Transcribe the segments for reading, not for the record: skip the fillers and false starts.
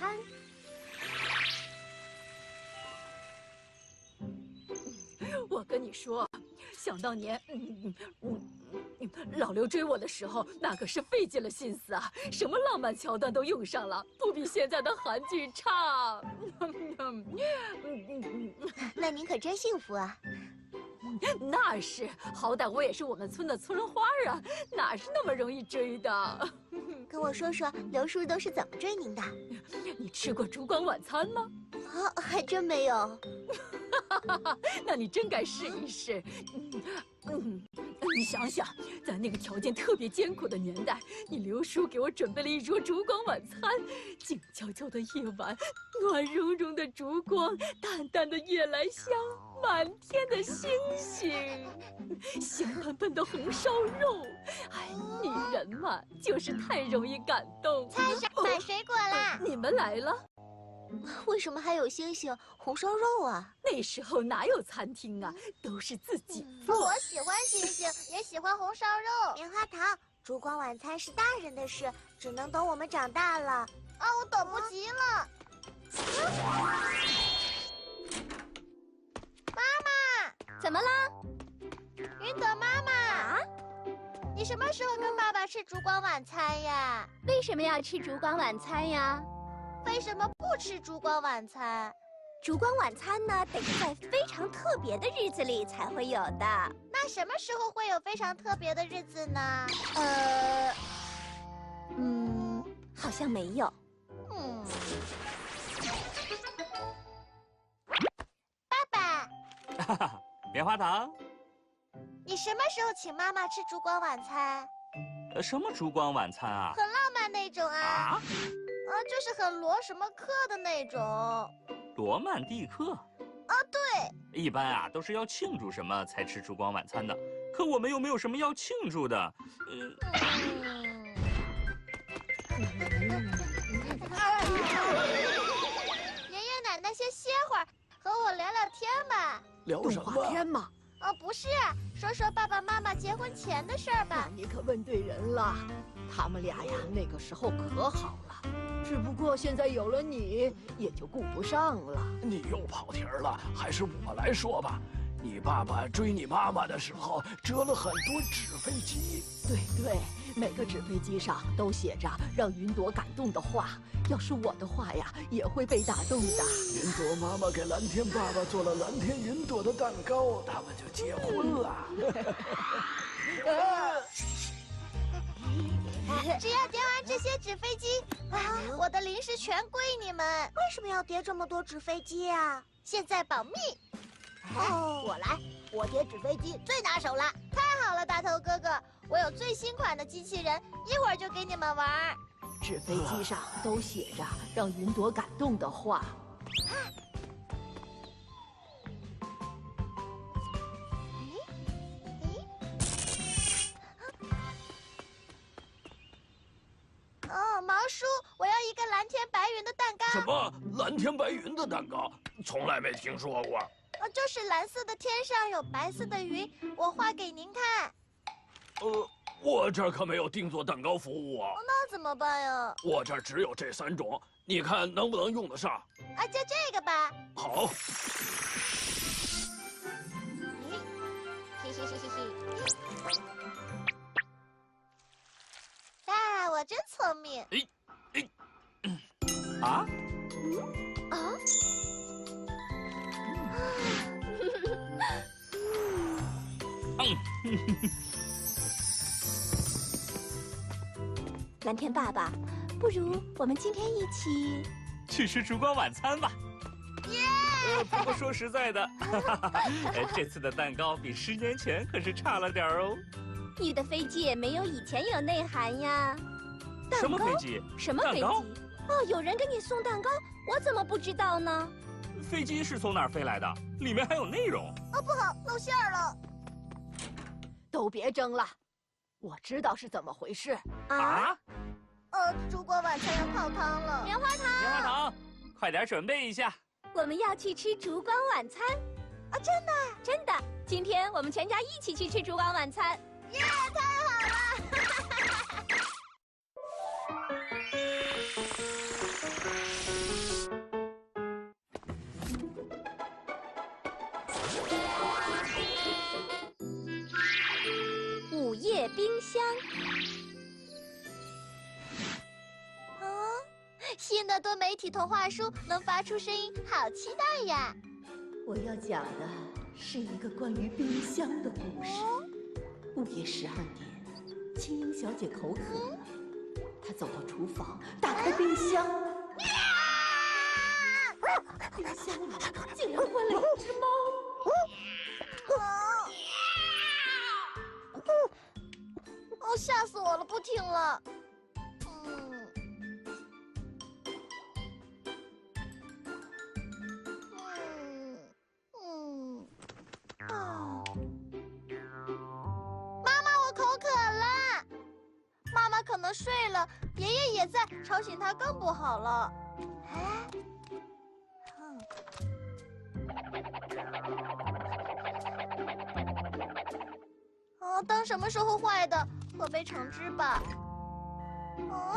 餐。我跟你说，想当年，老刘追我的时候，那可是费尽了心思啊，什么浪漫桥段都用上了，不比现在的韩剧差。那您可真幸福啊！那是，好歹我也是我们村的村花啊，哪是那么容易追的？跟我说说刘叔都是怎么追您的？你吃过烛光晚餐吗？啊，还真没有。那你真该试一试。你想想，在那个条件特别艰苦的年代，你刘叔给我准备了一桌烛光晚餐，静悄悄的夜晚，暖融融的烛光，淡淡的夜来香，满天的星星，香喷喷的红烧肉。哎，女人嘛，就是太容易感动。菜上买水果啦！你们来了。为什么还有星星、红烧肉啊？那时候哪有餐厅啊，都是自己做。我喜欢星星，也喜欢红烧肉。棉花糖，烛光晚餐是大人的事，只能等我们长大了。啊，我等不及了。妈妈，怎么了？云朵妈妈啊，你什么时候跟爸爸吃烛光晚餐呀？为什么要吃烛光晚餐呀？为什么不吃烛光晚餐？烛光晚餐呢，得在非常特别的日子里才会有的。那什么时候会有非常特别的日子呢？好像没有。爸爸，哈哈，棉花糖，你什么时候请妈妈吃烛光晚餐？什么烛光晚餐啊？很浪漫那种啊。就是很罗什么克的那种。罗曼蒂克？啊，对。一般啊都是要庆祝什么才吃烛光晚餐的，可我们又没有什么要庆祝的。爷爷奶奶先歇会儿，和我聊聊天吧。聊什么？动画片嘛。不是，说说爸爸妈妈结婚前的事儿吧。你可问对人了，他们俩呀那个时候可好了，只不过现在有了你，也就顾不上了。你又跑题了，还是我来说吧。你爸爸追你妈妈的时候，折了很多纸飞机。对，每个纸飞机上都写着让云朵感动的话。要是我的话呀，也会被打动的。云朵妈妈给蓝天爸爸做了蓝天云朵的蛋糕，他们就结婚了。只要叠完这些纸飞机，我的零食全归你们。为什么要叠这么多纸飞机啊？现在保密。我来，我叠纸飞机最拿手了。太好了，大头哥哥，我有最新款的机器人，一会儿就给你们玩。纸飞机上都写着让云朵感动的话。毛叔，我要一个蓝天白云的蛋糕。什么蓝天白云的蛋糕？从来没听说过。就是蓝色的天上有白色的云，我画给您看。我这儿可没有定做蛋糕服务啊。那怎么办呀？我这儿只有这3种，你看能不能用得上？就这个吧。好。我真聪明。蓝天爸爸，不如我们今天一起去吃烛光晚餐吧。不过说实在的，这次的蛋糕比10年前可是差了点哦。你的飞机也没有以前有内涵呀。什么飞机？什么飞机？有人给你送蛋糕，我怎么不知道呢？飞机是从哪儿飞来的？里面还有内容。不好，露馅了。都别争了，我知道是怎么回事。烛光晚餐要泡汤了。棉花糖，棉花糖，快点准备一下。我们要去吃烛光晚餐。真的？真的，今天我们全家一起去吃烛光晚餐。耶，太好了！新的多媒体童话书能发出声音，好期待呀！我要讲的是一个关于冰箱的故事。午夜12点，青樱小姐口渴了，她走到厨房，打开冰箱，冰箱里竟然关了一只猫。哦，吓死我了！不听了。妈妈，我口渴了。妈妈可能睡了，爷爷也在，吵醒她更不好了。哎，灯什么时候坏的？喝杯橙汁吧。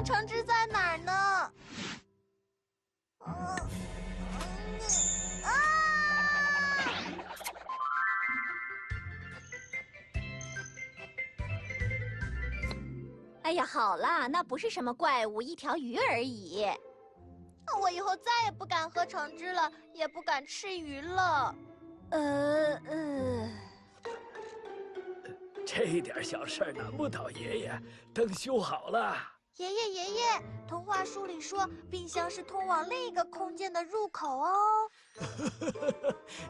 橙汁在哪儿呢？哎呀，好啦，那不是什么怪物，一条鱼而已。我以后再也不敢喝橙汁了，也不敢吃鱼了。这点小事难不倒爷爷，灯修好了。爷爷，童话书里说冰箱是通往另一个空间的入口哦。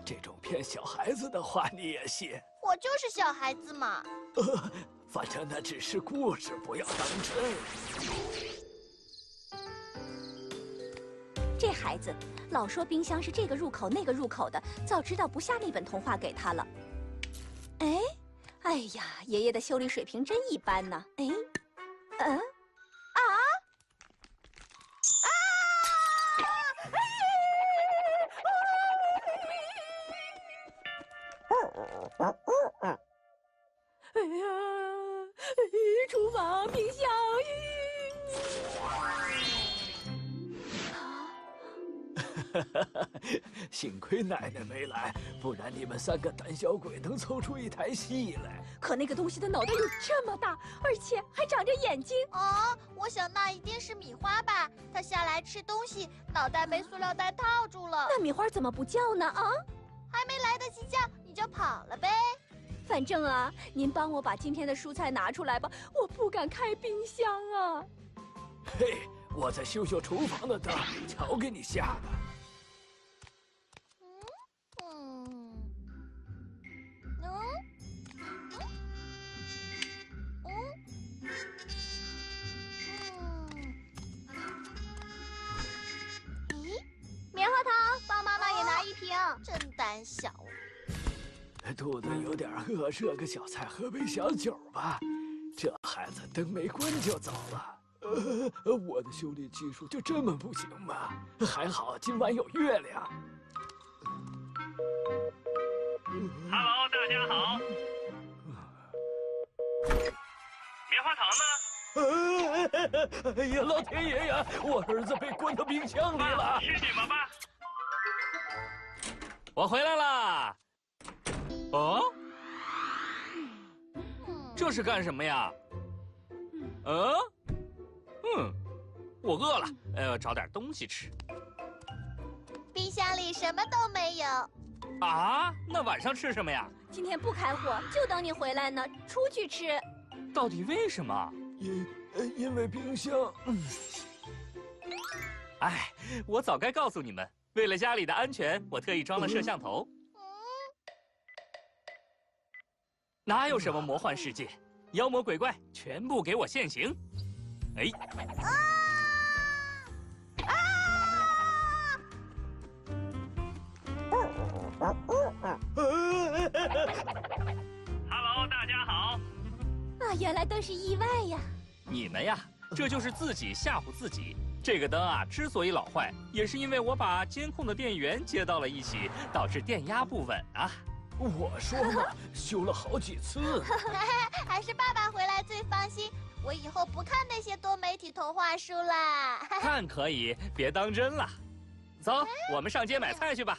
这种骗小孩子的话你也信？我就是小孩子嘛。反正那只是故事，不要当真。这孩子老说冰箱是这个入口那个入口的，早知道不下那本童话给他了。哎呀，爷爷的修理水平真一般呢。哎呀，厨房、冰箱，幸亏奶奶没来，不然你们3个胆小鬼能凑出一台戏来。可那个东西的脑袋有这么大，而且还长着眼睛。我想那一定是米花吧？它下来吃东西，脑袋被塑料袋套住了。那米花怎么不叫呢？还没来得及叫，你就跑了呗。反正啊，您帮我把今天的蔬菜拿出来吧，我不敢开冰箱啊。嘿，我再修修厨房的灯，瞧给你吓的。棉花糖，帮妈妈也拿1瓶。真胆小。肚子有点饿，热个小菜，喝杯小酒吧。这孩子灯没关就走了。我的修理技术就这么不行吗？还好今晚有月亮。Hello， 大家好。棉花糖呢？哎呀，老天爷呀！我儿子被关到冰箱里了。是你们吗？我回来啦。这是干什么呀？我饿了，找点东西吃。冰箱里什么都没有。那晚上吃什么呀？今天不开火，就等你回来呢，出去吃。到底为什么？因为冰箱。我早该告诉你们，为了家里的安全，我特意装了摄像头。哪有什么魔幻世界，妖魔鬼怪全部给我现形！Hello， 大家好。原来都是意外呀。你们呀，这就是自己吓唬自己。这个灯啊，之所以老坏，也是因为我把监控的电源接到了一起，导致电压不稳啊。我说嘛，修了好几次。还是爸爸回来最放心。我以后不看那些多媒体童话书啦。看可以，别当真了。走，我们上街买菜去吧。